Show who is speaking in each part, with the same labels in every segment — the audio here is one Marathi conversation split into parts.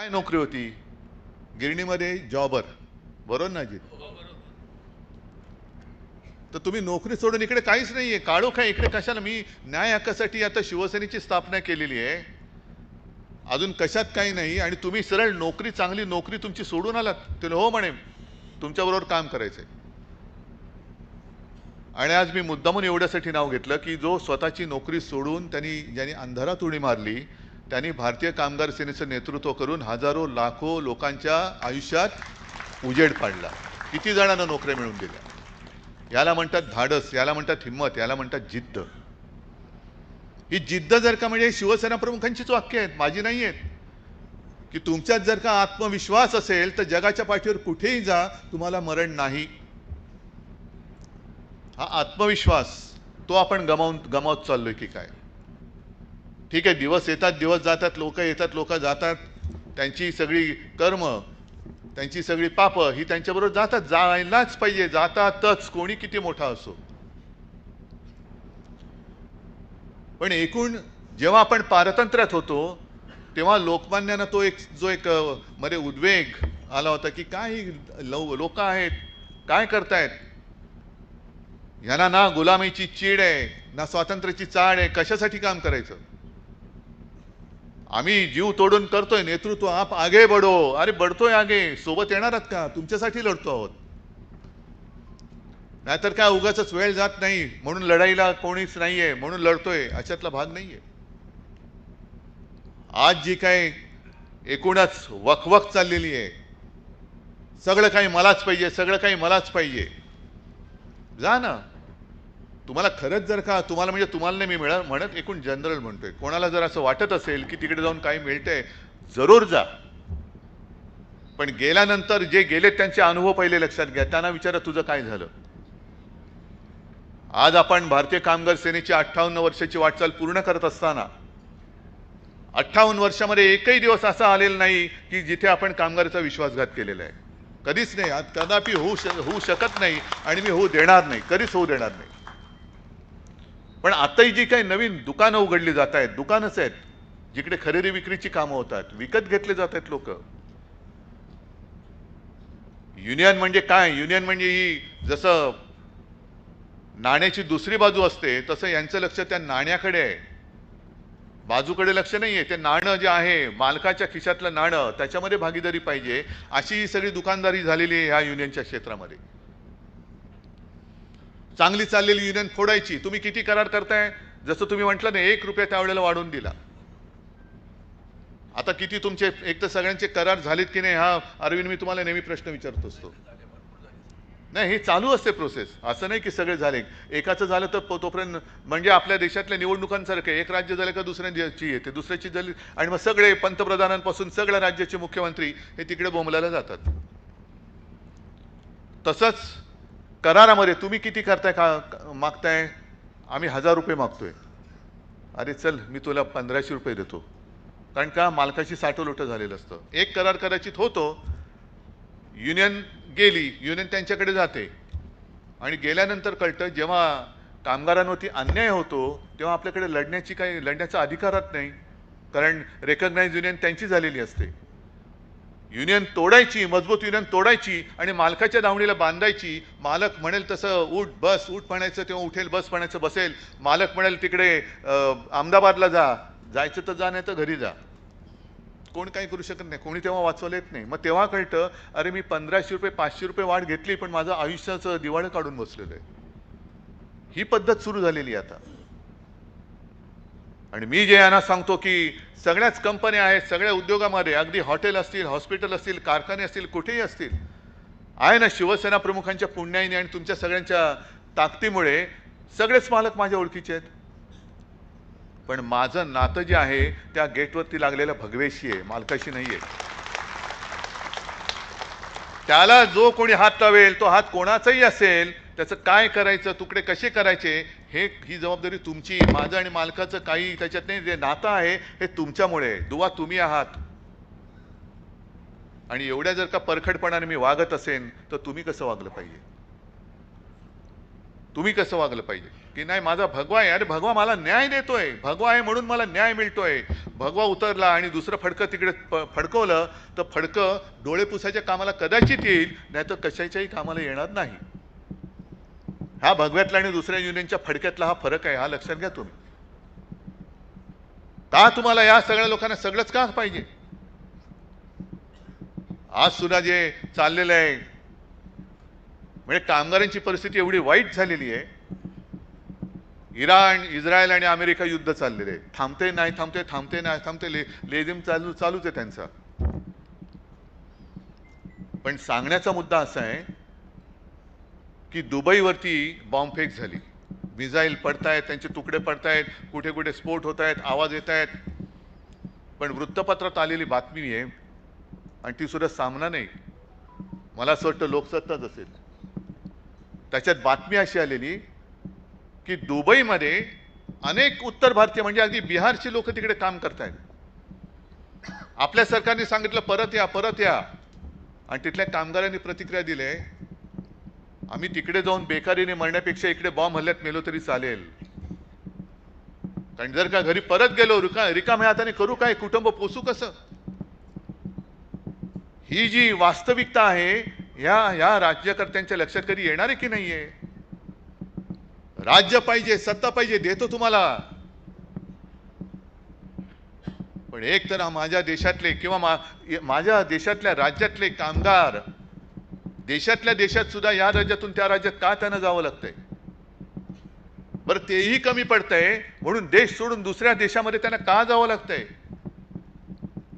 Speaker 1: काय नोकरी होती गिरणीमध्ये? जॉबर, बरोबर ना अजित? तर तुम्ही नोकरी सोडून इकडे काहीच नाहीये, काळोख आहे इकडे. कशाला? मी न्याय हक्कासाठी आता शिवसेनेची स्थापना केलेली आहे, अजून कशात काही नाही. आणि तुम्ही सरळ नोकरी, चांगली नोकरी तुमची सोडून आलात. ते हो म्हणे तुमच्याबरोबर काम करायचंय. आणि आज मी मुद्दामून एवढ्यासाठी नाव घेतलं की जो स्वतःची नोकरी सोडून ज्यांनी अंधारात उडी मारली, त्यांनी भारतीय कामगार सेनेचं नेतृत्व करून हजारो लाखो लोकांच्या आयुष्यात उजेड पाडला. किती जणांना नोकऱ्या मिळवून दिल्या. याला म्हणतात धाडस, याला म्हणतात हिम्मत, याला म्हणतात जिद्द. ही जिद्द जर का म्हणजे शिवसेना प्रमुखांचीच वाक्य आहेत, माझी नाही आहेत. की तुमच्यात जर का आत्मविश्वास असेल तर जगाच्या पाठीवर कुठेही जा, तुम्हाला मरण नाही. हा आत्मविश्वास तो आपण गमावत चाललोय की काय? ठीक आहे, दिवस येतात दिवस जातात, लोक येतात लोक जातात, त्यांची सगळी कर्म, त्यांची सगळी पाप ही त्यांच्याबरोबर जातात, जायलाच पाहिजे, जातातच, कोणी किती मोठा असो. पण एकूण जेव्हा आपण पारतंत्र्यात होतो तेव्हा लोकमान्यांना जो एक मध्ये उद्वेग आला होता की काय लोक आहेत, काय करतायत, यांना ना गुलामीची चीड आहे ना स्वातंत्र्याची चाड आहे, कशासाठी काम करायचं? आम्ही जीव तोडून करतोय नेतृत्व, आप आगे बढो. अरे बढतोय आगे, सोबत येणार आहात का? तुमच्यासाठी लढतो आहोत. नाहीतर काय उगाच वेळ जात नाही म्हणून लढाईला कोणीच नाहीये म्हणून लढतोय, अशातला भाग नाहीये. आज जी काय एकूणच वकवक चाललेली आहे, सगळं काही मलाच पाहिजे, सगळं काही मलाच पाहिजे. जा ना. तुम्हाला खरंच जर का तुम्हाला म्हणजे तुम्हाला नाही मी म्हणत, एकूण जनरल म्हणतोय, कोणाला जर असं वाटत असेल की तिकडे जाऊन काही मिळतंय, जरूर जा. पण गेल्यानंतर जे गेले त्यांचे अनुभव पहिले लक्षात घ्या. त्यांना विचारा तुझं काय झालं. आज आपण भारतीय कामगार सेनेची 58 वर्षाची वाटचाल पूर्ण करत असताना 58 वर्षामध्ये एकही दिवस असा आलेला नाही की जिथे आपण कामगाराचा विश्वासघात केलेला आहे. कधीच नाही. आज कदापि होऊ शकत नाही आणि मी होऊ देणार नाही, कधीच होऊ देणार नाही. पण आताही जी काही नवीन दुकानं उघडली जात आहेत, दुकानच आहेत जिकडे खरेदी विक्रीची कामं होतात, विकत घेतले जात आहेत लोक. युनियन म्हणजे काय? युनियन म्हणजे ही जसं नाण्याची दुसरी बाजू असते तसं यांचं लक्ष त्या नाण्याकडे आहे, बाजूकडे लक्ष नाहीये. ते नाणं जे आहे मालकाच्या खिशातलं नाणं, त्याच्यामध्ये भागीदारी पाहिजे, अशी ही सगळी दुकानदारी झालेली आहे ह्या युनियनच्या क्षेत्रामध्ये. चांगली चाललेली युनियन फोडायची. तुम्ही किती करार करताय? जसं तुम्ही म्हटलं ना, 1 रुपया त्यावेळेला वाढवून दिला. आता किती तुमचे एक तर सगळ्यांचे करार झालेत की नाही, हा अरविंद मी तुम्हाला नेहमी प्रश्न विचारत असतो. नाही, हे चालू असते प्रोसेस, असं नाही की सगळे झाले. एकाचं झालं तर तोपर्यंत म्हणजे आपल्या देशातल्या निवडणुकांसारखं एक राज्य झालं का दुसऱ्याची येते, दुसऱ्याची झाली आणि मग सगळे पंतप्रधानांपासून सगळ्या राज्याचे मुख्यमंत्री हे तिकडे बोंबलायला जातात. तसंच करारामध्ये तुम्ही किती करताय का मागताय? आम्ही 1000 रुपये मागतोय. अरे चल, मी तुला 1500 रुपये देतो. कारण का? मालकाशी साठवलोट झालेलं असतं. एक करार कदाचित होतो, युनियन गेली, युनियन त्यांच्याकडे जाते आणि गेल्यानंतर कळतं जेव्हा कामगारांवरती अन्याय होतो तेव्हा आपल्याकडे लढण्याचा अधिकारच नाही, कारण रेकग्नाइज युनियन त्यांची झालेली असते. युनियन तोडायची, मजबूत युनियन तोडायची आणि मालकाच्या दावणीला बांधायची. मालक म्हणेल तसं उठ बस, उठ म्हणायचं तेव्हा उठेल, बस म्हणायचं बसेल. मालक म्हणेल तिकडे अहमदाबादला जायचं तर जा, नाही तर घरी जा. कोण काही करू शकत नाही, कोणी तेव्हा वाचवलं येत नाही. मग तेव्हा कळतं अरे मी 1500 रुपये 500 रुपये वाढ घेतली पण माझं आयुष्याचं दिवाळं काढून बसलेलं आहे. ही पद्धत सुरू झालेली आता. आणि मी जे यांना सांगतो की सगळ्याच कंपन्या आहेत, सगळ्या उद्योगामध्ये, अगदी हॉटेल असतील, हॉस्पिटल असतील, कारखाने असतील, कुठेही असतील, आहे ना, शिवसेना प्रमुखांच्या पुण्याईने आणि तुमच्या सगळ्यांच्या ताकदीमुळे सगळेच मालक माझ्या ओळखीचे आहेत. पण माझं नातं जे आहे त्या गेटवरती लागलेल्या भगवेशी आहे, मालकाशी नाहीये. त्याला जो कोणी हात लावेल, तो हात कोणाचाही असेल, त्याचं काय करायचं, तुकडे कसे करायचे, ही जबाबदारी तुमची. माझं आणि मालकाचं काही त्याच्यात नाही. जे नातं आहे हे तुमच्यामुळे, दुवा तुम्ही आहात. आणि एवढ्या जर का परखडपणाने मी वागत असेन तर तुम्ही कसं वागलं पाहिजे? तुम्ही कसं वागलं पाहिजे? की नाही माझा भगवा आहे, अरे भगवा मला न्याय देतोय, भगवा आहे म्हणून मला न्याय मिळतोय. भगवा उतरला आणि दुसरं फडकं तिकडे फडकवलं तर फडकं डोळे पुसायच्या कामाला कदाचित येईल, नाही तर कशाच्याही कामाला येणार नाही. हा भगव्यातला आणि दुसऱ्या युनियनच्या फडक्यातला हा फरक आहे, हा लक्षात घ्या तुम्ही. का तुम्हाला या सगळ्या लोकांना सगळंच का पाहिजे? आज सुद्धा जे चाललेलं आहे म्हणजे कामगारांची परिस्थिती एवढी वाईट झालेली आहे. इराण, इस्रायल आणि अमेरिका युद्ध चाललेले आहे. थांबते नाही थांबते, थांबते नाही थांबते, लेझिम चालूच आहे त्यांचा. पण सांगण्याचा मुद्दा असा आहे की दुबईवरती बॉम्बफेक झाली, मिसाईल पडतायत, त्यांचे तुकडे पडतायत, कुठे कुठे स्फोट होत आहेत, आवाज येत आहेत. पण वृत्तपत्रात आलेली बातमी आहे आणि ती सुद्धा सामना नाही, मला असं वाटतं लोकसत्ताच असेल. त्याच्यात बातमी अशी आलेली की दुबईमध्ये अनेक उत्तर भारतीय म्हणजे अगदी बिहारची लोक तिकडे काम करतायत. आपल्या सरकारने सांगितलं परत या परत या, आणि तिथल्या कामगारांनी प्रतिक्रिया दिली, आम्ही तिकडे जाऊन बेकारीने मरण्यापेक्षा इकडे बॉम्ब हल्ल्यात मेलो तरी चालेल. कारण जर का घरी परत गेलो रिकाम्या हाताने करू काय, कुटुंब पोसू कसं? ही जी वास्तविकता आहे या राज्यकर्त्यांच्या लक्षात कधी येणार आहे की नाहीये? राज्य पाहिजे, सत्ता पाहिजे, देतो तुम्हाला. पण एक तर माझ्या देशातले किंवा माझ्या देशातल्या राज्यातले कामगार देशातल्या देशात सुद्धा या राज्यातून त्या राज्यात का त्यांना जावं लागतंय? बरं तेही कमी पडतंय म्हणून देश सोडून दुसऱ्या देशामध्ये त्यांना का जावं लागतंय?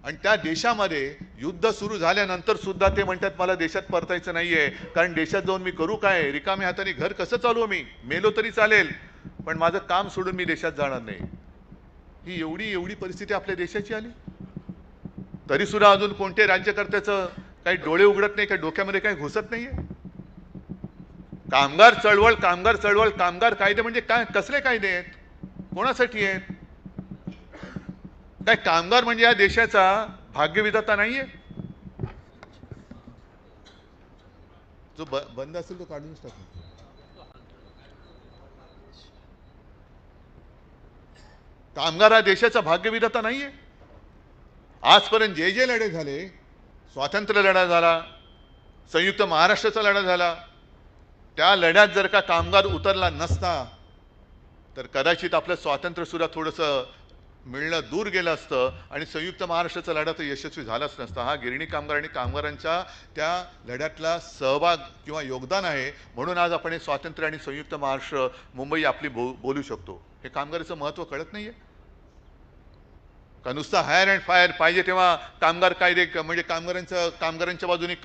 Speaker 1: आणि त्या देशामध्ये युद्ध सुरू झाल्यानंतर सुद्धा ते म्हणतात मला देशात परतायचं नाहीये, कारण देशात जाऊन मी करू काय, रिकाम्या हाताने घर कसं चालवू, मी मेलो तरी चालेल पण माझं काम सोडून मी देशात जाणार नाही. ही एवढी परिस्थिती आपल्या देशाची आली तरी सुद्धा अजून कोणते राज्यकर्त्याचं काही डोळे उघडत नाही, काही डोक्यामध्ये काही घुसत नाहीये. कामगार चळवळ, कामगार चळवळ, कामगार कायदे म्हणजे काय, कसले कायदे आहेत, कोणासाठी आहेत? काय कामगार म्हणजे या देशाचा भाग्यविधाता नाहीये? जो बंद असेल तो काढूनच टाकू. कामगार हा देशाचा भाग्यविधाता नाहीये? आजपर्यंत जे लढे झाले, स्वातंत्र्य लढा झाला, संयुक्त महाराष्ट्राचा लढा झाला, त्या लढ्यात जर का कामगार उतरला नसता तर कदाचित आपलं स्वातंत्र्य सुद्धा थोडंसं मिळणं दूर गेलं असतं आणि संयुक्त महाराष्ट्राचा लढा तर यशस्वी झालाच नसता. हा गिरणी कामगार आणि कामगारांच्या त्या लढ्यातला सहभाग किंवा योगदान आहे, म्हणून आज आपण हे स्वातंत्र्य आणि संयुक्त महाराष्ट्र मुंबई आपली बोलू शकतो. हे कामगाराचं महत्त्व कळत नाहीये का? नुसतं हायर अँड फायर पाहिजे तेव्हा कामगार कायदे म्हणजे कामगारांच्या बाजूने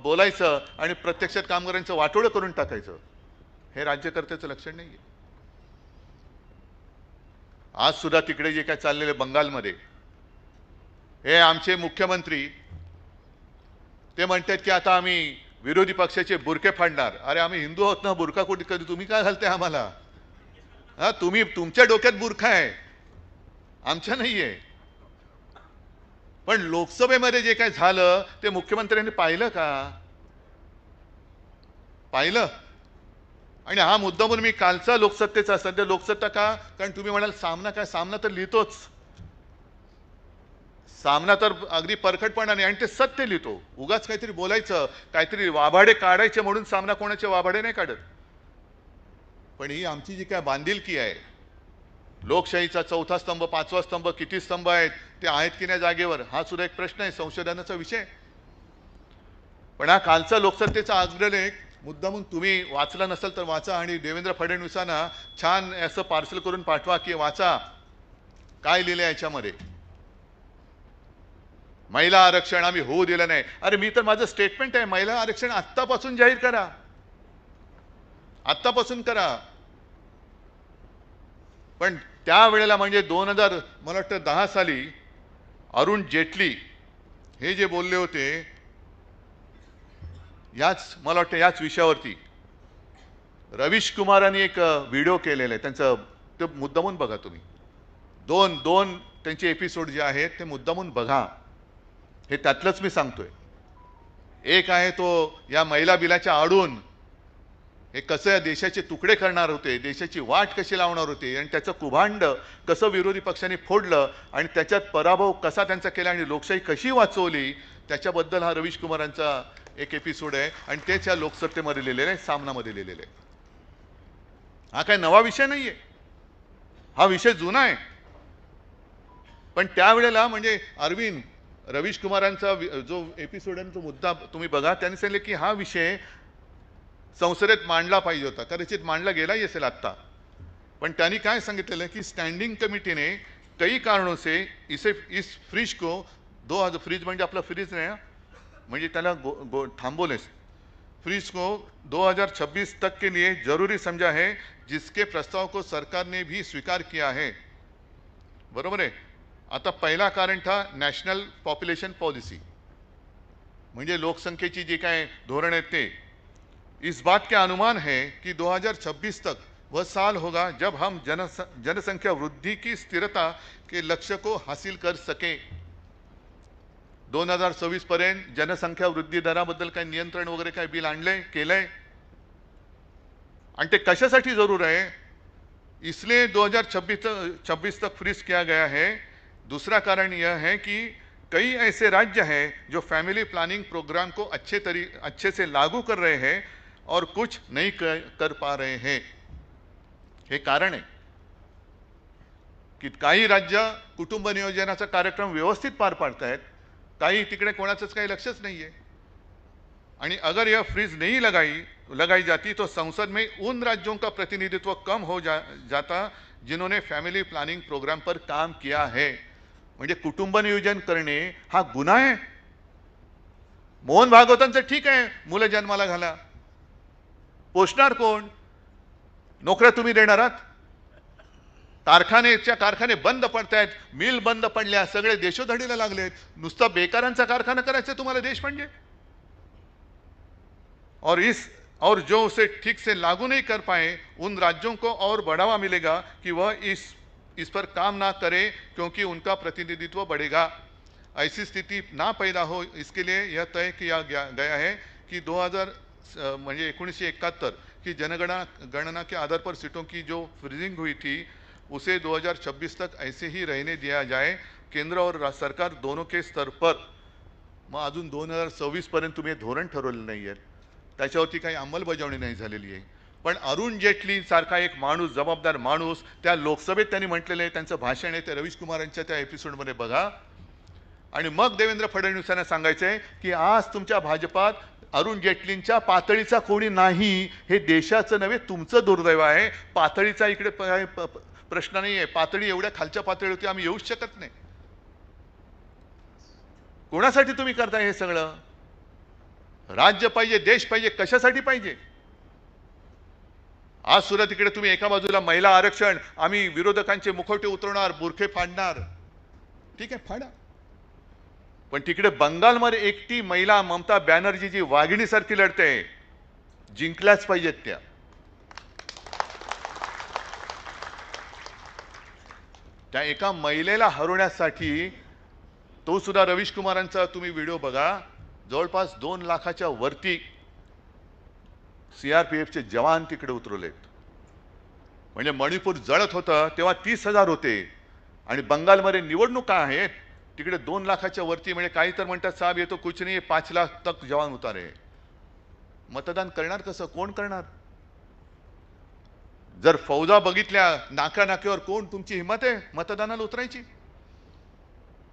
Speaker 1: बोलायचं आणि प्रत्यक्षात कामगारांचं वाटोळं करून टाकायचं, हे राज्यकर्त्याचं लक्षण नाहीये. आज सुद्धा तिकडे जे काय चाललेले बंगालमध्ये, हे आमचे मुख्यमंत्री ते म्हणतात की आता आम्ही विरोधी पक्षाचे बुरके फाडणार. अरे आम्ही हिंदू आहोत ना, बुरका कुठे कधी तुम्ही काय घालताय आम्हाला? हा, तुम्ही तुमच्या डोक्यात बुरखा आहे, आमच्या नाहीये. पण लोकसभेमध्ये जे काय झालं ते मुख्यमंत्र्यांनी पाहिलं का? पाहिलं? आणि हा मुद्दा म्हणून मी कालचा लोकसत्तेचा, सध्या लोकसत्ता का, कारण तुम्ही म्हणाल सामना काय, सामना तर लिहितोच, सामना तर अगदी परखडपणाने आणि ते सत्य लिहितो. उगाच काहीतरी बोलायचं, काहीतरी वाभाडे काढायचे म्हणून सामना कोणाचे वाभाडे नाही काढत. पण ही आमची जी काय बांधिलकी आहे, लोकशाहीचा चौथा स्तंभ, पाचवा स्तंभ, किती स्तंभ आहेत ते आहेत की नाही जागेवर, हा सुद्धा एक प्रश्न आहे, संशोधनाचा विषय. पण हा कालचा लोकसत्तेचा अग्रलेख मुद्दामून तुम्ही वाचला नसेल तर वाचा आणि देवेंद्र फडणवीसांना छान असं पार्सल करून पाठवा की वाचा काय लिहिलं याच्यामध्ये. महिला आरक्षण आम्ही होऊ दिलं नाही. अरे मी तर माझं स्टेटमेंट आहे, महिला आरक्षण आत्तापासून जाहीर करा, आत्तापासून करा. पण त्यावेळेला म्हणजे 2000 मला वाटतं 10 साली अरुण जेटली हे जे बोलले होते याच मला वाटतं याच विषयावरती रवीश कुमारांनी एक व्हिडिओ केलेला आहे त्यांचं, ते मुद्दामून बघा तुम्ही. दोन त्यांचे एपिसोड जे आहेत ते मुद्दामून बघा, हे त्यातलंच मी सांगतोय. एक आहे तो या महिला बिलाच्या आडून हे कसं या देशाचे तुकडे करणार होते, देशाची वाट कशी लावणार होते आणि त्याचं कुभांड कसं विरोधी पक्षांनी फोडलं आणि त्याच्यात पराभव कसा त्यांचा केला आणि लोकशाही कशी वाचवली, त्याच्याबद्दल हा रवीश कुमारांचा एक एपिसोड आहे आणि तेच या लोकसत्तेमध्ये लिहिलेलं आहे, सामनामध्ये लिहिलेलं आहे. हा काय नवा विषय नाहीये, हा विषय जुना आहे. पण त्यावेळेला म्हणजे अरविंद रवीश कुमारांचा जो एपिसोड आहे तो मुद्दा तुम्ही बघा, त्यांनी सांगितले की हा विषय संसदेत मांडला पाहिजे होता, कदाचित मांडला गेलाही असेल आत्ता. पण त्यांनी काय सांगितलेलं की स्टँडिंग कमिटी ने कई कारणों से इस फ्रीज को फ्रीज म्हणजे आपला फ्रीज नाही म्हणजे त्याला थांबवले, फ्रीज को 2026 तक के लिए जरूरी समझा है, जिसके प्रस्ताव को सरकार ने भी स्वीकार किया है. बरोबर आहे. आता पहिला कारण था नॅशनल पॉप्युलेशन पॉलिसी, म्हणजे लोकसंख्येची जी काय धोरण आहेत ते. इस बात के अनुमान है कि 2026 तक वह साल होगा जब हम जनसंख्या वृद्धि की स्थिरता के लक्ष्य को हासिल कर सके. 2026 पर्यंत जनसंख्या वृद्धी दराबद्दल काही नियंत्रण वगैरे काही बिल आणलंय केलंय आणि ते कशासाठी जरूर आहे, इसलिए 2026 तक फ्रीज किया गया है. दूसरा कारण यह है कि कई ऐसे राज्य हैं जो फैमिली प्लानिंग प्रोग्राम को अच्छे से लागू कर रहे हैं और कुछ नहीं कर पा रहे हैं. हे कारण आहे की काही राज्य कुटुंब नियोजनाचा कार्यक्रम व्यवस्थित पार पाडतायत, काही तिकडे कोणाचंच काही लक्षच नाहीये. आणि अगर यह फ्रीज नहीं लगाई जाती तो संसद में उन राज्यों का प्रतिनिधित्व कम हो जाता जिन्होंने फैमिली प्लानिंग प्रोग्राम पर काम किया है. म्हणजे कुटुंब नियोजन करणे हा गुन्हा आहे. मोहन भागवतांचं ठीक आहे, मुलं जन्माला घाला, पोषणार कोण, नोकऱ्या तुम्ही देणार आहात, कारखाने बंद पडतायत, मिल बंद पडल्या, सगळे देशोधडीला लागलेत, नुसता बेकारांचा कारखाना करायचा तुम्हाला देश म्हणजे. और जो उसे ठीक से लागू नहीं कर पाए उन राज्यों को और बढ़ावा मिलेगा कि वह इस पर काम ना करे, क्योंकि उनका प्रतिनिधित्व बढ़ेगा. ऐसी स्थिति ना पैदा हो इसके लिए यह तय किया गया है कि 1971 की जनगणना के आधार पर सीटों की जो फ्रीजिंग हुई थी उसे 2026 तक ऐसे ही रहने दिया जाए. केंद्र और सरकार दोनों के स्तर पर. मग अजून 2026 पर्यंत तुम्ही धोरण ठरवलं नाही आहे, त्याच्यावरती काही अंमलबजावणी नाही झालेली आहे. पण अरुण जेटली सारखा एक माणूस, जबाबदार माणूस, त्या लोकसभेत त्यांनी म्हटलेलं आहे, त्यांचं भाषण आहे ते रवीश कुमारांच्या त्या एपिसोडमध्ये बघा. आणि मग देवेंद्र फडणवीसांना सांगायचं आहे की आज तुमच्या भाजपात अरुण जेटलींच्या पातळीचा कोणी नाही, हे देशाचं नव्हे तुमचं दुर्दैव आहे. पातळीचा इकडे प्रश्न नाही आहे, पातळी एवढ्या खालच्या पातळीवरती आम्ही येऊच शकत नाही. कोणासाठी तुम्ही करताय हे सगळं? राज्य पाहिजे, देश पाहिजे, कशासाठी पाहिजे? आज सुद्धा तिकडे तुम्ही एका बाजूला महिला आरक्षण, आम्ही विरोधकांचे मुखवटे उतरवणार, बुरखे फाडणार, ठीक आहे फाडा. पण तिकडे बंगालमध्ये एकटी महिला ममता बॅनर्जी जी वाघिणीसारखी लढते, जिंकल्याच पाहिजेत त्या. त्या एका महिलेला हरवण्यासाठी तो सुद्धा रवीश कुमारांचा तुम्ही व्हिडिओ बघा, जवळपास 2 लाखाच्या वरती सीआरपीएफचे जवान तिकडे उतरवलेत. म्हणजे मणिपूर जळत होतं तेव्हा 30,000 होते आणि बंगालमध्ये निवडणुका आहेत, तिकडे 2 लाखाच्या वरती. म्हणजे काही तर म्हणतात साहेब ये तो कुछ नहीं, 5 लाख तक जवान उतारे. मतदान करणार कसं, कोण करणार? जर फौजा बघितल्या नाक्यावर, कोण तुमची हिंमत आहे मतदानाला उतरायची?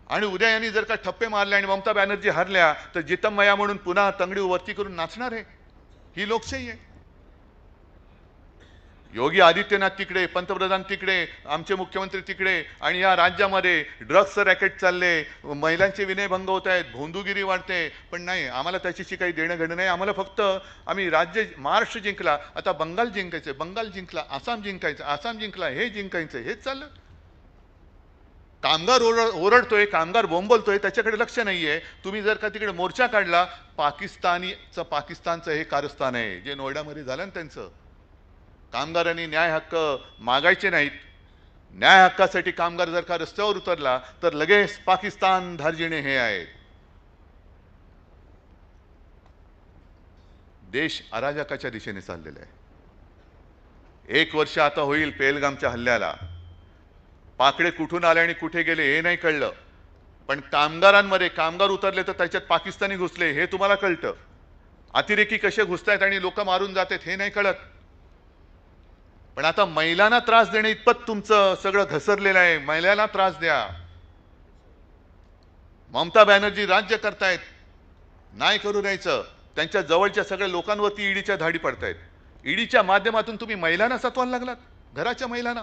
Speaker 1: आणि उद्या यांनी जर का ठप्पे मारले आणि ममता बॅनर्जी हरल्या तर जितमया म्हणून पुन्हा तंगडी वरती करून नाचणार आहे. ही लोकशाही आहे. योगी आदित्यनाथ तिकडे, पंतप्रधान तिकडे, आमचे मुख्यमंत्री तिकडे, आणि या राज्यामध्ये ड्रग्सचं रॅकेट चालले, महिलांचे विनयभंग होत आहेत, भोंदूगिरी वाढते. पण नाही, आम्हाला त्याच्याशी काही देणं घेणं नाही. आम्हाला फक्त आम्ही महाराष्ट्र जिंकला, आता बंगाल जिंकायचं, बंगाल जिंकला, आसाम जिंकायचं, आसाम जिंकला, हे जिंकायचं, हेच चाललं. कामगार ओरडतोय, कामगार बोंबलतोय, त्याच्याकडे लक्ष नाहीये. तुम्ही जर का तिकडे मोर्चा काढला, पाकिस्तानचं हे कारस्थान आहे जे नोएडामध्ये झालं ना. त्यांचं कामगारांनी न्याय हक्क मागायचे नाहीत. न्याय हक्कासाठी कामगार जर का रस्त्यावर उतरला तर लगेच पाकिस्तान धार्जिणे हे आहेत. देश अराजकाच्या दिशेने चाललेला आहे. 1 वर्ष आता होईल पेहलगामच्या हल्ल्याला. पाकडे कुठून आले आणि कुठे गेले हे नाही कळलं, पण कामगार उतरले तर त्याच्यात पाकिस्तानी घुसले हे तुम्हाला कळतं. अतिरेकी कसे घुसतायत आणि लोक मारून जात आहेत हे नाही कळत. पण आता महिलांना त्रास देणे इतपत तुमचं सगळं घसरलेलं आहे. महिलांना त्रास द्या. ममता बॅनर्जी राज्य करतायत, नाही करू द्यायचं. त्यांच्या जवळच्या सगळ्या लोकांवरती ईडीच्या धाडी पडतायत. ईडीच्या माध्यमातून तुम्ही महिलांना सत्वायला लागलात, घराच्या महिलांना.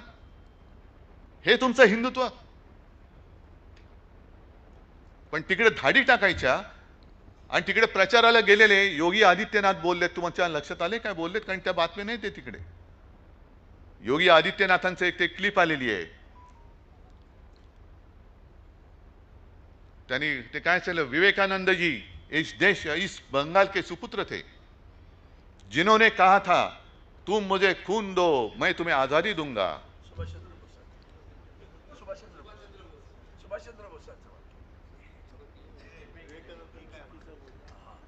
Speaker 1: हे तुमचं हिंदुत्व. पण तिकडे धाडी टाकायच्या आणि तिकडे प्रचाराला गेलेले योगी आदित्यनाथ बोललेत. तुमच्या लक्षात आले काय बोललेत? कारण त्या बातम्या नाही ते तिकडे. योगी आदित्यनाथांचं एक ते क्लिप आलेली आहे. त्यांनी ते काय चाललं, विवेकानंद जी इस बंगाल के सुपुत्र थे जिन्होंने कहा था तुम मुझे खून दो मैं तुम्हें आजादी दूंगा.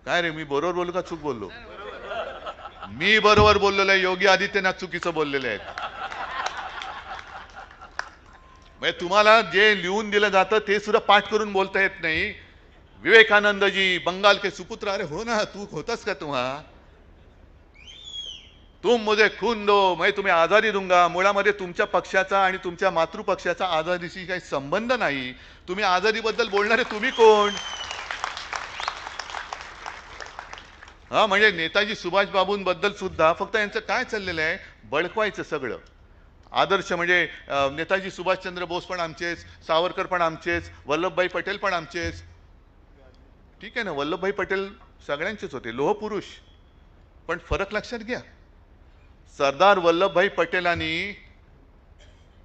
Speaker 1: काय रे, मी बरोबर बोललो का चूक बोललो? मी बरोबर बोललेलो आहे, योगी आदित्यनाथ चुकीचं बोललेले आहेत. म्हणजे तुम्हाला जे लिहून दिलं जातं ते सुद्धा पाठ करून बोलता येत नाही. विवेकानंद जी बंगाल के सुपुत्र. अरे हो ना, तू होतास का तुम्हा? तुम मुझे खून दो मैं तुम्हें आजादी दूंगा. मुळामध्ये तुमच्या पक्षाचा आणि तुमच्या मातृपक्षाचा आजादीशी काही संबंध नाही. तुम्ही आजादीबद्दल बोलणारे तुम्ही कोण? हा, म्हणजे नेताजी सुभाषबाबूंबद्दल सुद्धा फक्त यांचं काय चाललेलं आहे, बळकवायचं सगळं. आदर्श म्हणजे नेताजी सुभाषचंद्र बोस पण आमचेच, सावरकर पण आमचेच, वल्लभभाई पटेल पण आमचेच. ठीक आहे ना, वल्लभभाई पटेल सगळ्यांचेच होते, लोहपुरुष. पण फरक लक्षात घ्या. सरदार वल्लभभाई पटेलांनी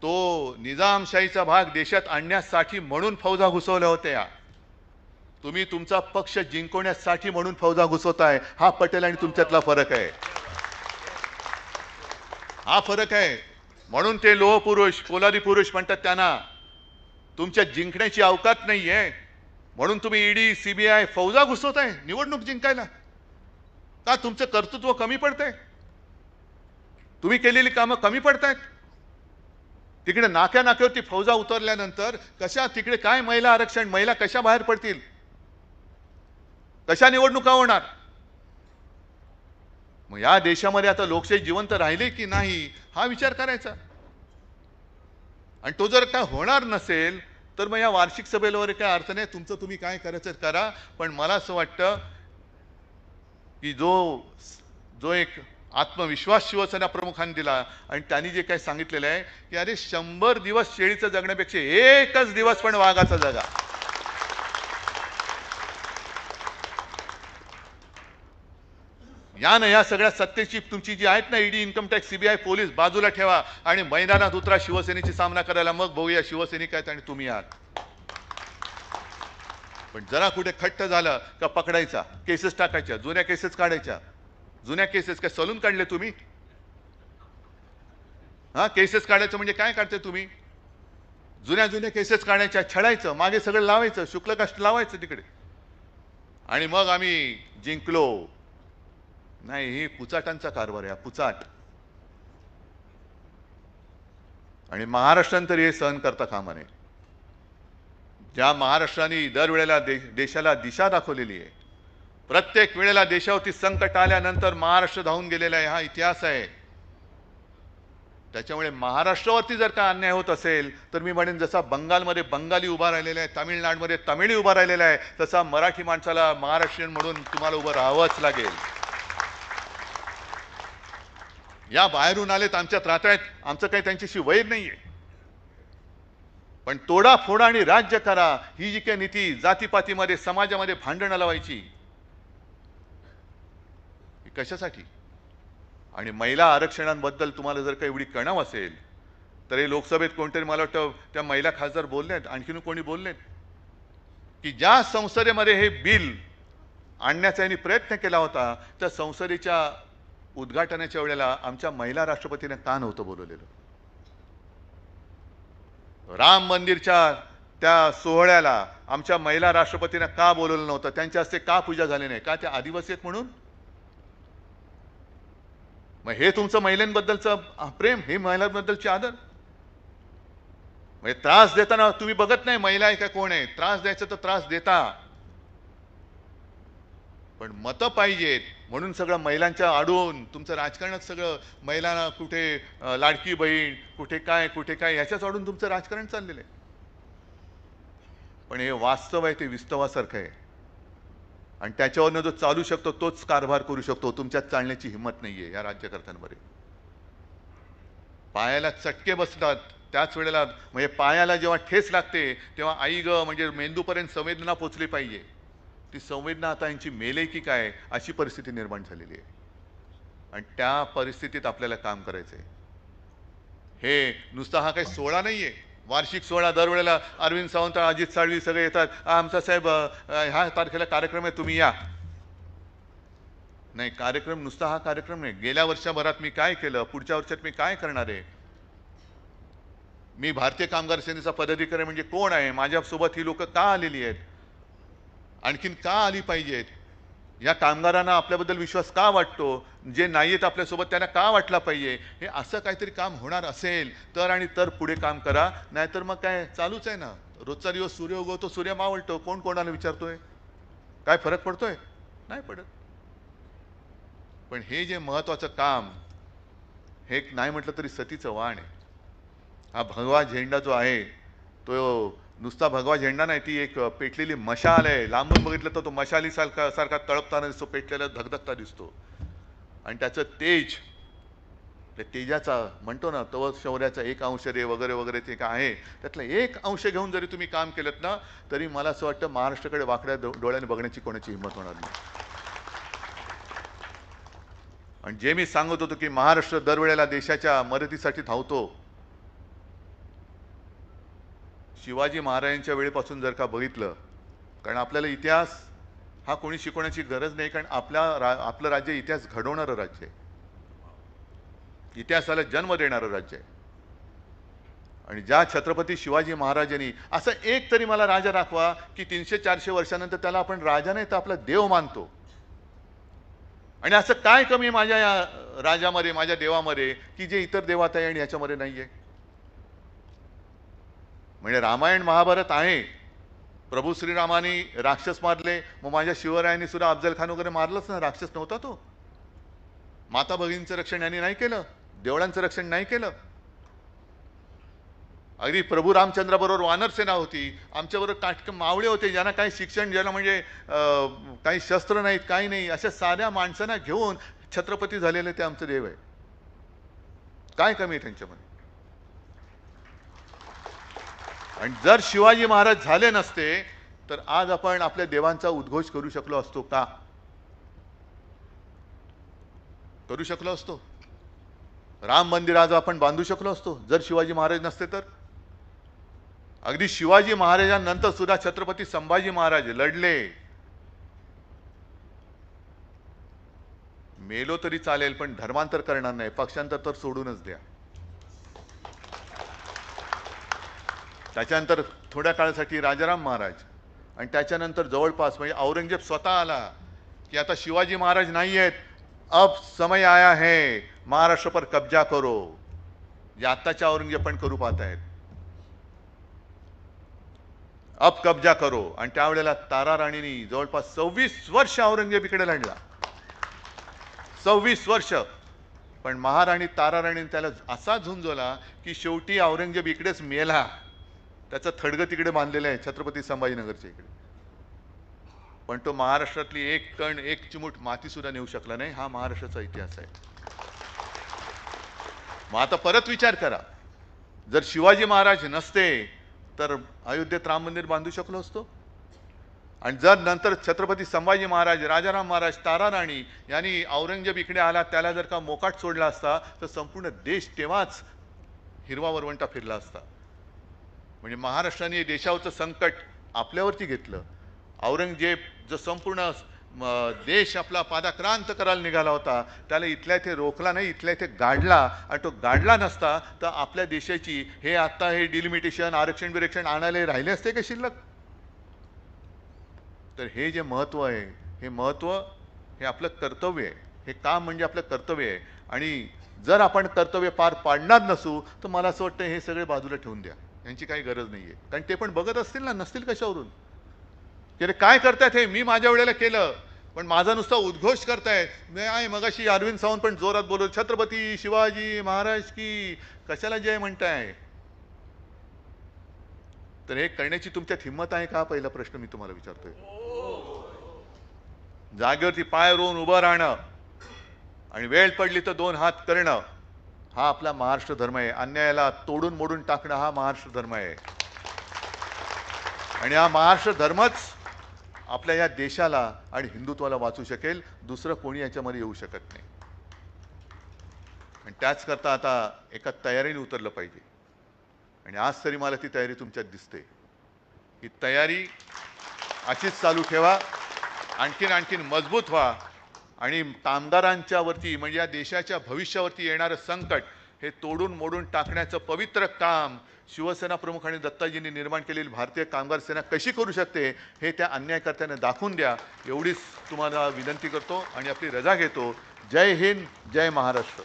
Speaker 1: तो निजामशाहीचा भाग देशात आणण्यासाठी म्हणून फौजा घुसवल्या होत्या. तुम्ही तुमचा पक्ष जिंकवण्यासाठी म्हणून फौजा घुसवताय. हा पटेल आणि तुमच्यातला फरक आहे. हा फरक आहे. म्हणून ते लोहपुरुष, पोलादी पुरुष म्हणतात त्यांना. तुमच्या जिंकण्याची अवकात नाहीये म्हणून तुम्ही ईडी, सीबीआय, फौजा घुसवताय निवडणूक जिंकायला. का तुमचं कर्तृत्व कमी पडतंय? तुम्ही केलेली कामं कमी पडतायत? तिकडे नाक्यावरती फौजा उतरल्यानंतर कशा तिकडे काय महिला आरक्षण, महिला कशा बाहेर पडतील, कशा निवडणुका होणार? मग या देशामध्ये आता लोकशाही जिवंत राहिली की नाही हा विचार करायचा. आणि तो जर काय होणार नसेल तर मग या वार्षिक सभेला वगैरे काय अर्थ नाही. तुमचं तुम्ही काय करायचं करा. पण मला असं वाटतं की जो एक आत्मविश्वास शिवसेना प्रमुखांनी दिला आणि त्यांनी जे काही सांगितलेलं आहे की अरे 100 दिवस शेळीचं जगण्यापेक्षा एकच दिवस पण वाघाचा जगा. या सगळ्या सत्तेची तुमची जी आहेत ना, ED, income tax, CBI, police बाजूला ठेवा आणि मैदानात उतरा शिवसेनेची सामना करायला. मग बघूया शिवसैनिक आहेत आणि तुम्ही आहात. पण जरा कुठे खट्ट झालं का पकडायचा, केसेस टाकायच्या, जुन्या केसेस काढायच्या. जुन्या केसेस काय सलून काढले तुम्ही? हा, केसेस काढायचं म्हणजे काय काढते तुम्ही? जुन्या केसेस काढायच्या, छळायचं, मागे सगळं लावायचं, शुक्ल काष्ट लावायचं तिकडे. आणि मग आम्ही जिंकलो. नाही, ही पुचाटांचा कारभार आहे, पुचाट. आणि महाराष्ट्रानं तरी हे सहन करता कामा नये. ज्या महाराष्ट्राने दरवेळेला देशाला दिशा दाखवलेली आहे, प्रत्येक वेळेला देशावरती संकट आल्यानंतर महाराष्ट्र धावून गेलेला आहे, हा इतिहास आहे. त्याच्यामुळे महाराष्ट्रावरती जर का अन्याय होत असेल तर मी म्हणेन जसा बंगालमध्ये बंगाली उभा राहिलेला आहे, तामिळनाडूमध्ये तमिळी उभा राहिलेला आहे, तसा मराठी माणसाला महाराष्ट्रीयन म्हणून तुम्हाला उभं राहावंच लागेल. या बाहेरून आलेत, आमच्यात राहतायत, आमचं काही त्यांच्याशी वैर नाहीये. पण तोडाफोडा आणि राज्य करा ही जी काही नीती जातीपातीमध्ये समाजामध्ये भांडणं लावायची कशासाठी? आणि महिला आरक्षणांबद्दल तुम्हाला जर का एवढी कणाव असेल तर हे लोकसभेत कोणतरी, मला वाटतं त्या महिला खासदार बोललेत, आणखीन कोणी बोललेत की ज्या संसदेमध्ये हे बिल आणण्याचा यांनी प्रयत्न केला होता त्या संसदेच्या उद्घाटनाच्या वेळेला आमच्या महिला राष्ट्रपतीने का नव्हतं बोलवलेलं? राम मंदिरच्या त्या सोहळ्याला आमच्या महिला राष्ट्रपतीने का बोलवलं नव्हतं? त्यांच्या हस्ते का पूजा झाली नाही? का त्या आदिवासी आहेत म्हणून? मग हे तुमचं महिलांबद्दलचं प्रेम, हे महिलांबद्दलची आदर. म्हणजे त्रास देताना तुम्ही बघत नाही महिला आहे का कोण आहे, त्रास द्यायचा तर त्रास देता, पण मतं पाहिजेत म्हणून सगळं महिलांच्या आडून तुमचं राजकारणात सगळं महिलांना कुठे लाडकी बहीण, कुठे काय ह्याच्याच आडून तुमचं राजकारण चाललेलं आहे. पण हे वास्तव आहे ते विस्तवासारखं आहे आणि त्याच्यावरनं जो चालू शकतो तोच कारभार करू शकतो. तुमच्यात चालण्याची हिंमत नाहीये या राज्यकर्त्यांमध्ये. पायाला चटके बसतात त्याच वेळेला, म्हणजे पायाला जेव्हा ठेस लागते तेव्हा आई ग म्हणजे मेंदूपर्यंत संवेदना पोचली पाहिजे. ती संवेदना आता यांची मेले की काय अशी परिस्थिती निर्माण झालेली आहे आणि त्या परिस्थितीत आपल्याला काम करायचं आहे. हे नुसता हा काही सोहळा नाहीये, वार्षिक सोहळा. दरवेळेला अरविंद सावंत, अजित साळवी सगळे येतात, आमचा साहेब ह्या तारखेला कार्यक्रम आहे तुम्ही या. नाही, कार्यक्रम नुसता हा कार्यक्रम नाही. गेल्या वर्षभरात मी काय केलं, पुढच्या वर्षात मी काय करणार आहे, मी भारतीय कामगार सेनेचा पदाधिकारी म्हणजे कोण आहे, माझ्यासोबत ही लोक का आलेली आहेत, आणखीन का आली पाहिजेत, या कामगारांना आपल्याबद्दल विश्वास का वाटतो, जे नाही आहेत आपल्यासोबत त्यांना का वाटला पाहिजे, हे असं काहीतरी काम होणार असेल तर आणि तर पुढे काम करा. नाहीतर मग काय चालूच आहे ना, रोजचा दिवस सूर्य उगवतो सूर्य मावळतो, कोण कोणाला विचारतोय, काय फरक पडतोय, नाही पडत. पण हे जे महत्वाचं काम, हे नाही म्हटलं तरी सतीचं वाण आहे. हा भगवा झेंडा जो आहे तो नुसता भगवा झेंडा नाही, ती एक पेटलेली मशाल आहे. लांबून बघितलं तर तो मशाली सारखा तळपताना दिसतो, पेटलेला धगधगता दिसतो आणि त्याचं तेज, त्या तेजाचा म्हणतो ना तव शौर्याचा 1 अंश रे वगैरे वगैरे ते काय आहे, त्यातला 1 अंश घेऊन जरी तुम्ही काम केलं ना तरी मला असं वाटतं महाराष्ट्राकडे वाकड्या डोळ्याने बघण्याची कोणाची हिंमत होणार नाही. आणि जे मी सांगत होतो की महाराष्ट्र दरवेळेला देशाच्या मदतीसाठी धावतो, शिवाजी महाराजांच्या वेळेपासून जर का बघितलं, कारण आपल्याला इतिहास हा कोणी शिकवण्याची गरज नाही, कारण आपलं राज्य इतिहास घडवणारं राज्य आहे, इतिहासाला जन्म देणारं राज्य आहे. आणि ज्या छत्रपती शिवाजी महाराजांनी असं एक तरी मला राजा दाखवा की 300-400 वर्षानंतर त्याला आपण राजा नाही तर आपला देव मानतो. आणि असं काय कमी माझ्या या राजामध्ये, माझ्या देवामध्ये की जे इतर देवात आहे आणि याच्यामध्ये नाहीये. म्हणजे रामायण महाभारत आहे, प्रभू श्रीरामाने राक्षस मारले, मग माझ्या शिवरायांनी सुद्धा अफजल खान वगैरे मारलंच ना, राक्षस नव्हता तो. माता भगिनींचं रक्षण यांनी नाही केलं, देवळांचं रक्षण नाही केलं. अगदी प्रभू रामचंद्राबरोबर वानर सेना होती, आमच्याबरोबर काटक मावळे होते, ज्यांना काही शिक्षण, ज्यांना म्हणजे काही शस्त्र नाहीत, काही नाही, अशा साध्या माणसांना घेऊन छत्रपती झालेले ते आमचं देव आहे. काय कमी आहे त्यांच्यामध्ये. आणि जर शिवाजी महाराज झाले नसते तर आज आपण आपल्या देवांचा उद्घोष करू शकलो असतो का? करू शकलो असतो? राम मंदिर आज आपण बांधू शकलो असतो जर शिवाजी महाराज नसते तर? अगदी शिवाजी महाराजांनंतर सुद्धा छत्रपती संभाजी महाराज लढले. मेलो तरी चालेल पण धर्मांतर करणार नाही, पक्षांतर तर सोडूनच द्या. त्याच्यानंतर थोड्या काळासाठी राजाराम महाराज आणि त्याच्यानंतर जवळपास म्हणजे औरंगजेब स्वतः आला की आता शिवाजी महाराज नाही आहेत, अब समय आया है महाराष्ट्र पर कब्जा करो. जे आत्ताच्या औरंगजेब पण करू पाहत आहेत, अब कब्जा करो. आणि त्यावेळेला तारा राणीनी जवळपास 26 वर्ष औरंगजेब इकडे लढला, 26 वर्ष. पण महाराणी तारा राणीने त्याला असा झुंजवला की शेवटी औरंगजेब इकडेच मेला. त्याचं थडगं तिकडे बांधलेलं आहे छत्रपती संभाजीनगरच्या इकडे, पण तो महाराष्ट्रातली एक कण, एक चिमूट माती सुद्धा नेऊ शकला नाही. हा महाराष्ट्राचा इतिहास आहे. मग आता परत विचार करा, जर शिवाजी महाराज नसते तर अयोध्येत राम मंदिर बांधू शकलो असतो? आणि जर नंतर छत्रपती संभाजी महाराज, राजाराम महाराज, तारा राणी यांनी औरंगजेब इकडे आला, त्याला जर का मोकाट सोडला असता तर संपूर्ण देश तेव्हाच हिरवा वरवंटा फिरला असता. म्हणजे महाराष्ट्राने देशावरचं संकट आपल्यावरती घेतलं. औरंगजेब जो संपूर्ण देश आपला पादाक्रांत करायला निघाला होता, त्याला इथल्या इथे रोखला नाही, इथल्या इथे गाडला. आणि तो गाडला नसता तर आपल्या देशाची हे आता हे डिलिमिटेशन, आरक्षण बिरक्षण आणायला राहिले असते का शिल्लक? तर हे जे महत्व आहे, हे महत्व हे आपलं कर्तव्य आहे. हे काम म्हणजे आपलं कर्तव्य आहे. आणि जर आपण कर्तव्य पार पाडणार नसू तर मला असं वाटतं हे सगळे बाजूला ठेवून द्या, यांची काही गरज नाही आहे. कारण ते पण बघत असतील ना, नसतील कशावरून की अरे काय करतायत हे, मी माझ्या वेळेला केलं, पण माझा नुसता उद्घोष करतायत. मी आहे मगाशी अरविंद सावंत पण जोरात बोलत, छत्रपती शिवाजी महाराज की, कशाला जय म्हणताय? तर हे करण्याची तुमच्यात हिंमत आहे का, पहिला प्रश्न मी तुम्हाला विचारतोय. जागेवरती पाय रोवून उभं राहणं आणि वेळ पडली तर दोन हात करणं, हा आपला महाराष्ट्र धर्म आहे. अन्यायाला तोडून मोडून टाकणं हा महाराष्ट्र धर्म आहे. आणि हा महाराष्ट्र धर्मच आपल्या या देशाला आणि हिंदुत्वाला वाचू शकेल, दुसरं कोणी याच्यामध्ये येऊ शकत नाही. आणि त्याच करता आता एका तयारीने उतरलं पाहिजे. आणि आज तरी मला ती तयारी तुमच्यात दिसते. ही तयारी अशीच चालू ठेवा, आणखीन मजबूत व्हा आणि कामगारांच्या वरती म्हणजे या देशाच्या भविष्यावरती येणारं संकट हे तोडून मोडून टाकण्याचं पवित्र काम शिवसेना प्रमुख आणि दत्ताजींनी निर्माण केलेली भारतीय कामगार सेना कशी करू शकते हे त्या अन्यायकर्त्यांना दाखवून द्या, एवढीच तुम्हाला विनंती करतो आणि आपली रजा घेतो. जय हिंद, जय महाराष्ट्र.